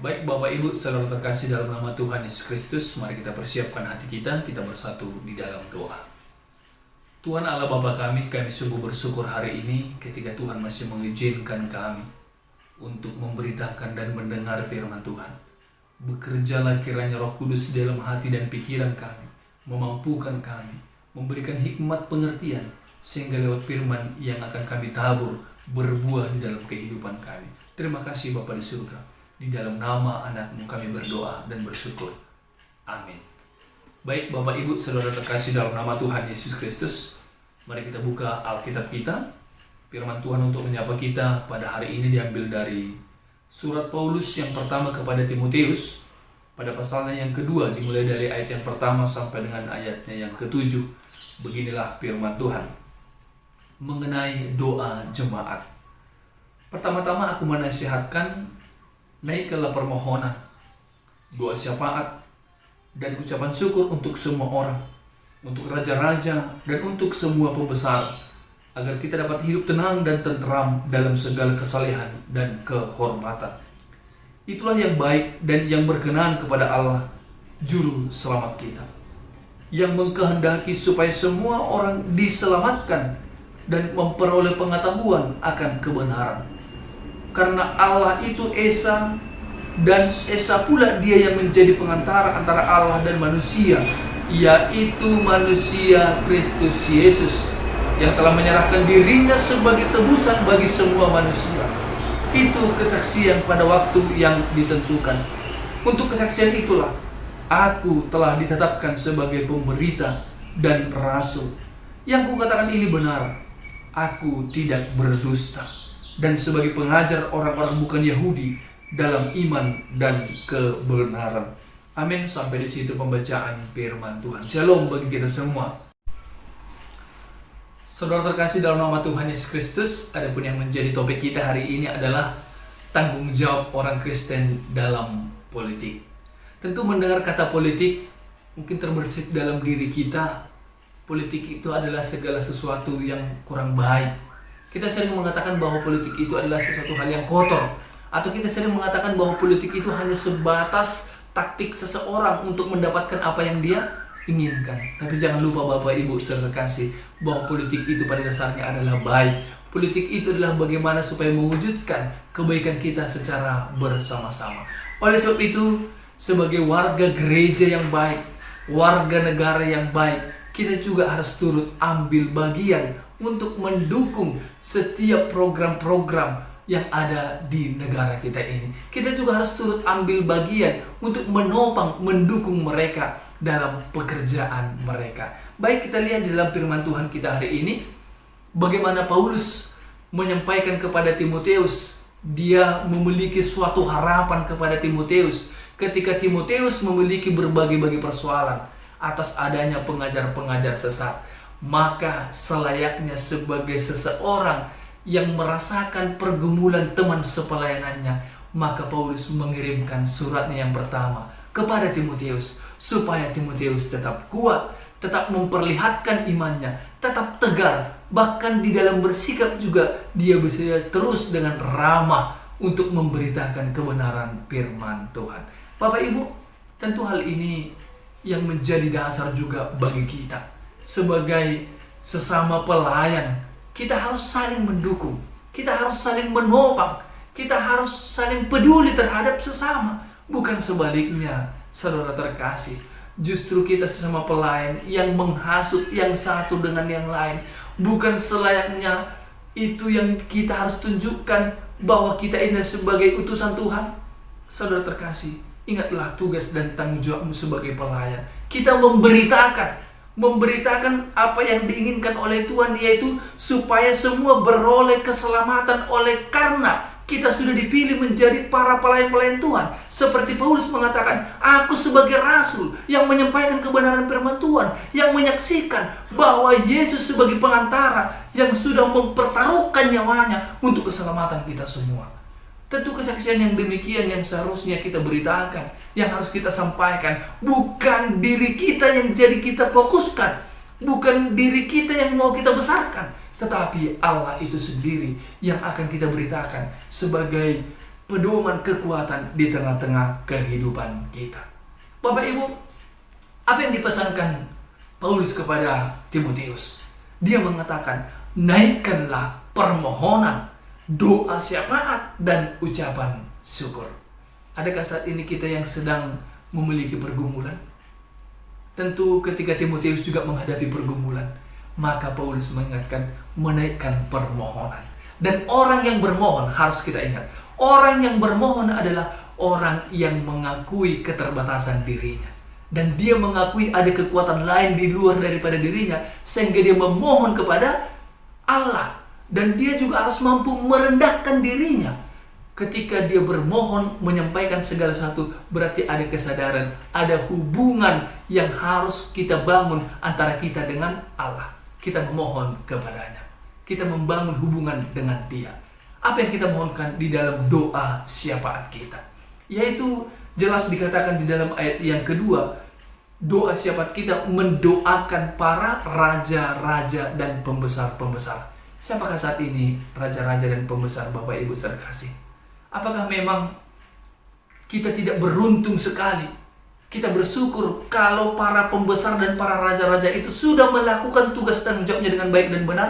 Baik Bapak Ibu, saudara terkasih dalam nama Tuhan Yesus Kristus, mari kita persiapkan hati kita bersatu di dalam doa. Tuhan Allah Bapa kami sungguh bersyukur hari ini ketika Tuhan masih mengizinkan kami untuk memberitakan dan mendengar firman Tuhan. Bekerjalah kiranya Roh Kudus dalam hati dan pikiran kami, memampukan kami, memberikan hikmat pengertian, sehingga lewat firman yang akan kami tabur, berbuah di dalam kehidupan kami. Terima kasih Bapa di surga. Di dalam nama anak-Mu kami berdoa dan bersyukur. Amin. Baik Bapak Ibu, saudara terkasih dalam nama Tuhan Yesus Kristus, mari kita buka Alkitab kita. Firman Tuhan untuk menyapa kita pada hari ini diambil dari surat Paulus yang pertama kepada Timotius, pada pasalnya yang kedua, dimulai dari ayat yang pertama sampai dengan ayatnya yang ketujuh. Beginilah firman Tuhan mengenai doa jemaat. Pertama-tama aku menasihatkan, naikkanlah permohonan, doa syafaat, dan ucapan syukur untuk semua orang, untuk raja-raja, dan untuk semua pembesar, agar kita dapat hidup tenang dan tenteram dalam segala kesalehan dan kehormatan. Itulah yang baik dan yang berkenan kepada Allah, Juru Selamat kita, yang mengkehendaki supaya semua orang diselamatkan dan memperoleh pengetahuan akan kebenaran. Karena Allah itu Esa, dan Esa pula Dia yang menjadi pengantara antara Allah dan manusia, yaitu manusia Kristus Yesus, yang telah menyerahkan dirinya sebagai tebusan bagi semua manusia. Itu kesaksian pada waktu yang ditentukan. Untuk kesaksian itulah aku telah ditetapkan sebagai pemberita dan rasul. Yang kukatakan ini benar, aku tidak berdusta, dan sebagai pengajar orang-orang bukan Yahudi dalam iman dan kebenaran. Amin. Sampai di situ pembacaan firman Tuhan. Shalom bagi kita semua. Saudara terkasih dalam nama Tuhan Yesus Kristus, adapun yang menjadi topik kita hari ini adalah tanggung jawab orang Kristen dalam politik. Tentu mendengar kata politik mungkin terbersit dalam diri kita, politik itu adalah segala sesuatu yang kurang baik. Kita sering mengatakan bahwa politik itu adalah sesuatu hal yang kotor, atau kita sering mengatakan bahwa politik itu hanya sebatas taktik seseorang untuk mendapatkan apa yang dia inginkan. Tapi jangan lupa Bapak Ibu saudara terkasih, bahwa politik itu pada dasarnya adalah baik. Politik itu adalah bagaimana supaya mewujudkan kebaikan kita secara bersama-sama. Oleh sebab itu, sebagai warga gereja yang baik, warga negara yang baik, kita juga harus turut ambil bagian untuk mendukung setiap program-program yang ada di negara kita ini. Kita juga harus turut ambil bagian untuk menopang, mendukung mereka dalam pekerjaan mereka. Baik, kita lihat di dalam firman Tuhan kita hari ini, bagaimana Paulus menyampaikan kepada Timotius. Dia memiliki suatu harapan kepada Timotius ketika Timotius memiliki berbagai-bagai persoalan atas adanya pengajar-pengajar sesat. Maka selayaknya sebagai seseorang yang merasakan pergumulan teman sepelayanannya, maka Paulus mengirimkan suratnya yang pertama kepada Timotius, supaya Timotius tetap kuat, tetap memperlihatkan imannya, tetap tegar, bahkan di dalam bersikap juga dia bisa terus dengan ramah untuk memberitakan kebenaran firman Tuhan. Bapak Ibu, tentu hal ini yang menjadi dasar juga bagi kita. Sebagai sesama pelayan, kita harus saling mendukung, kita harus saling menopang, kita harus saling peduli terhadap sesama. Bukan sebaliknya, saudara terkasih. Justru kita sesama pelayan yang menghasut yang satu dengan yang lain. Bukan selayaknya itu yang kita harus tunjukkan bahwa kita ini sebagai utusan Tuhan. Saudara terkasih, ingatlah tugas dan tanggung jawabmu sebagai pelayan. Kita memberitakan apa yang diinginkan oleh Tuhan, yaitu supaya semua beroleh keselamatan oleh karena kita sudah dipilih menjadi para pelayan-pelayan Tuhan. Seperti Paulus mengatakan, aku sebagai rasul yang menyampaikan kebenaran firman Tuhan, yang menyaksikan bahwa Yesus sebagai pengantara yang sudah mempertaruhkan nyawanya untuk keselamatan kita semua. Tentu kesaksian yang demikian yang seharusnya kita beritakan, yang harus kita sampaikan. Bukan diri kita yang jadi kita fokuskan, bukan diri kita yang mau kita besarkan, tetapi Allah itu sendiri yang akan kita beritakan sebagai pedoman kekuatan di tengah-tengah kehidupan kita. Bapak Ibu, apa yang dipesankan Paulus kepada Timotius? Dia mengatakan, naikkanlah permohonan, doa syafaat, dan ucapan syukur. Adakah saat ini kita yang sedang memiliki pergumulan? Tentu ketika Timotius juga menghadapi pergumulan, maka Paulus mengingatkan menaikkan permohonan. Dan orang yang bermohon, harus kita ingat, orang yang bermohon adalah orang yang mengakui keterbatasan dirinya. Dan dia mengakui ada kekuatan lain di luar daripada dirinya, sehingga dia memohon kepada Allah. Dan dia juga harus mampu merendahkan dirinya. Ketika dia bermohon, menyampaikan segala sesuatu, berarti ada kesadaran, ada hubungan yang harus kita bangun antara kita dengan Allah. Kita memohon kepadanya. Kita membangun hubungan dengan Dia. Apa yang kita mohonkan di dalam doa syafaat kita? Yaitu jelas dikatakan di dalam ayat yang kedua, doa syafaat kita mendoakan para raja-raja dan pembesar-pembesar. Siapakah saat ini raja-raja dan pembesar, Bapak Ibu terkasih? Apakah memang kita tidak beruntung sekali? Kita bersyukur kalau para pembesar dan para raja-raja itu sudah melakukan tugas tanggung jawabnya dengan baik dan benar?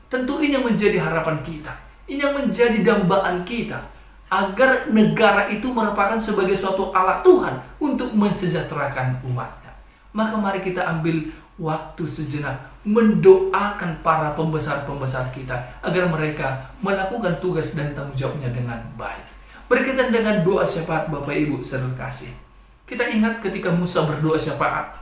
Tentu ini yang menjadi harapan kita. Ini yang menjadi dambaan kita. Agar negara itu merupakan sebagai suatu alat Tuhan untuk mensejahterakan umatnya. Maka mari kita ambil waktu sejenak mendoakan para pembesar-pembesar kita agar mereka melakukan tugas dan tanggung jawabnya dengan baik. Berkaitan dengan doa syafaat, Bapak Ibu saudara kasih, kita ingat ketika Musa berdoa syafaat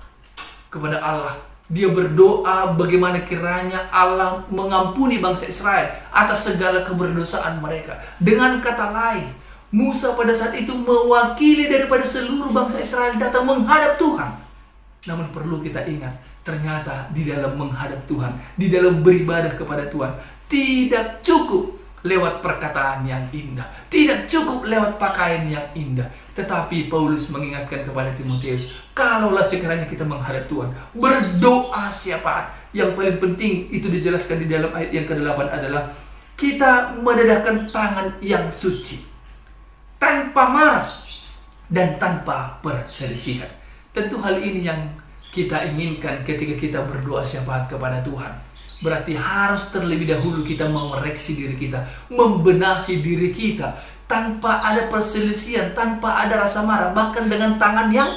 kepada Allah. Dia berdoa bagaimana kiranya Allah mengampuni bangsa Israel atas segala keberdosaan mereka. Dengan kata lain, Musa pada saat itu mewakili daripada seluruh bangsa Israel datang menghadap Tuhan. Namun perlu kita ingat, ternyata di dalam menghadap Tuhan, di dalam beribadah kepada Tuhan, tidak cukup lewat perkataan yang indah, tidak cukup lewat pakaian yang indah. Tetapi Paulus mengingatkan kepada Timotius, kalaulah sekiranya kita menghadap Tuhan, berdoa syafaat. Yang paling penting itu dijelaskan di dalam ayat yang ke-8 adalah kita mendedahkan tangan yang suci, tanpa marah dan tanpa perselisihan. Tentu hal ini yang kita inginkan ketika kita berdoa syafaat kepada Tuhan. Berarti harus terlebih dahulu kita mengoreksi diri kita, membenahi diri kita, tanpa ada perselisihan, tanpa ada rasa marah, bahkan dengan tangan yang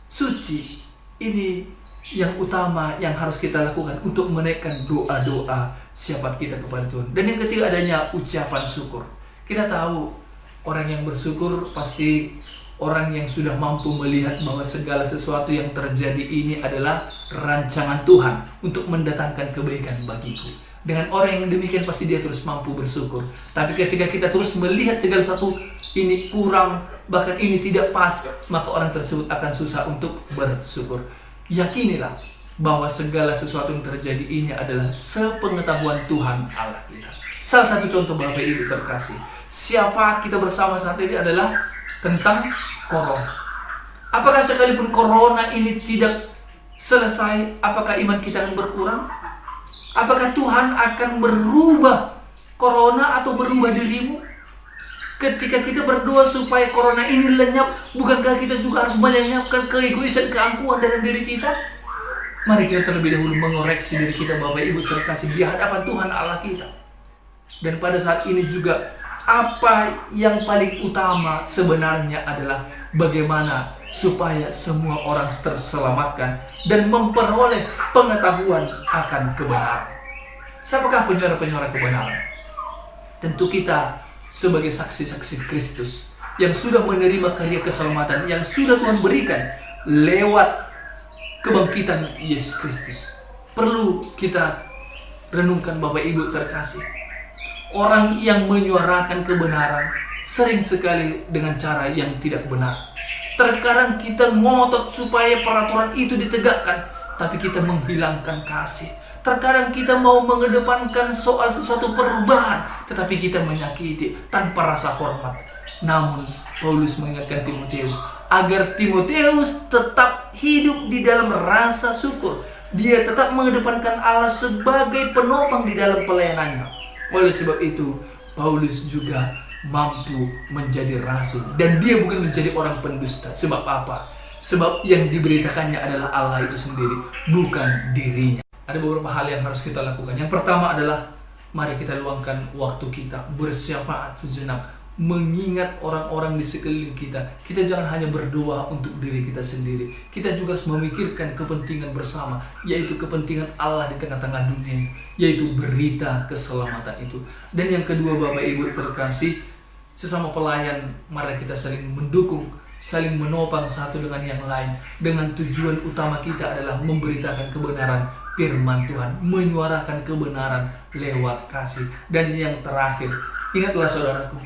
suci. Ini yang utama yang harus kita lakukan untuk menaikkan doa-doa syafaat kita kepada Tuhan. Dan yang ketiga adanya ucapan syukur. Kita tahu orang yang bersyukur pasti orang yang sudah mampu melihat bahwa segala sesuatu yang terjadi ini adalah rancangan Tuhan untuk mendatangkan kebaikan bagiku. Dengan orang yang demikian pasti dia terus mampu bersyukur. Tapi ketika kita terus melihat segala sesuatu ini kurang, bahkan ini tidak pas, maka orang tersebut akan susah untuk bersyukur. Yakinilah bahwa segala sesuatu yang terjadi ini adalah sepengetahuan Tuhan Allah kita. Salah satu contoh Bapak Ibu terkasih, syafaat kita bersama saat ini adalah tentang corona. Apakah sekalipun corona ini tidak selesai, apakah iman kita akan berkurang? Apakah Tuhan akan merubah corona atau merubah dirimu? Ketika kita berdoa supaya corona ini lenyap, bukankah kita juga harus melenyapkan keegoisan, keangkuhan dalam diri kita? Mari kita terlebih dahulu mengoreksi diri kita, Bapak Ibu terkasih, di hadapan Tuhan Allah kita. Dan pada saat ini juga, apa yang paling utama sebenarnya adalah bagaimana supaya semua orang terselamatkan dan memperoleh pengetahuan akan kebenaran. Siapakah penyuara-penyuara kebenaran? Tentu kita sebagai saksi-saksi Kristus yang sudah menerima karya keselamatan yang sudah Tuhan berikan lewat kebangkitan Yesus Kristus. Perlu kita renungkan, Bapak Ibu terkasih. Orang yang menyuarakan kebenaran sering sekali dengan cara yang tidak benar. Terkadang kita ngotot supaya peraturan itu ditegakkan, tapi kita menghilangkan kasih. Terkadang kita mau mengedepankan soal sesuatu perubahan, tetapi kita menyakiti tanpa rasa hormat. Namun Paulus mengingatkan Timotius agar Timotius tetap hidup di dalam rasa syukur. Dia tetap mengedepankan Allah sebagai penopang di dalam pelayanannya. Oleh sebab itu, Paulus juga mampu menjadi rasul. Dan dia bukan menjadi orang pendusta. Sebab apa? Sebab yang diberitakannya adalah Allah itu sendiri, bukan dirinya. Ada beberapa hal yang harus kita lakukan. Yang pertama adalah mari kita luangkan waktu kita bersyafaat sejenak, mengingat orang-orang di sekeliling kita. Kita jangan hanya berdoa untuk diri kita sendiri. Kita juga harus memikirkan kepentingan bersama, yaitu kepentingan Allah di tengah-tengah dunia, yaitu berita keselamatan itu. Dan yang kedua, Bapak Ibu terkasih, sesama pelayan, mari kita saling mendukung, saling menopang satu dengan yang lain, dengan tujuan utama kita adalah memberitakan kebenaran firman Tuhan, menyuarakan kebenaran lewat kasih. Dan yang terakhir, ingatlah saudaraku,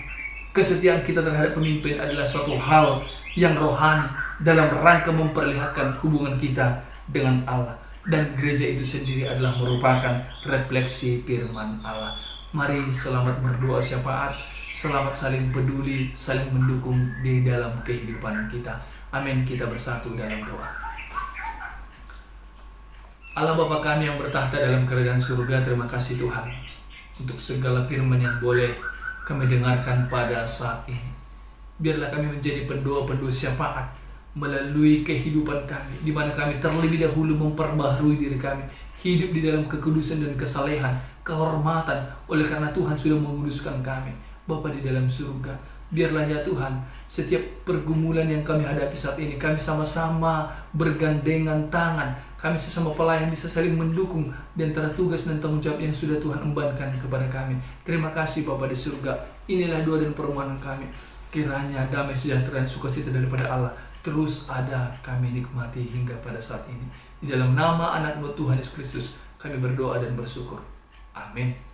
kesetiaan kita terhadap pemimpin adalah suatu hal yang rohani dalam rangka memperlihatkan hubungan kita dengan Allah. Dan gereja itu sendiri adalah merupakan refleksi firman Allah. Mari selamat berdoa syafaat, selamat saling peduli, saling mendukung di dalam kehidupan kita. Amin. Kita bersatu dalam doa. Allah Bapa kami yang bertahta dalam kerajaan surga, terima kasih Tuhan untuk segala firman yang boleh kami dengarkan pada saat ini. Biarlah kami menjadi pendoa-pendoa syafaat melalui kehidupan kami, di mana kami terlebih dahulu memperbaharui diri kami, hidup di dalam kekudusan dan kesalehan, kehormatan, oleh karena Tuhan sudah menguduskan kami. Bapa di dalam surga, biarlah ya Tuhan, setiap pergumulan yang kami hadapi saat ini, kami sama-sama bergandengan tangan, kami sesama pelayan bisa saling mendukung di antara tugas dan tanggung jawab yang sudah Tuhan embankan kepada kami. Terima kasih Bapa di surga. Inilah doa dan permohonan kami. Kiranya damai sejahtera dan sukacita daripada Allah terus ada kami nikmati hingga pada saat ini. Di dalam nama anak-Mu Tuhan Yesus Kristus kami berdoa dan bersyukur. Amin.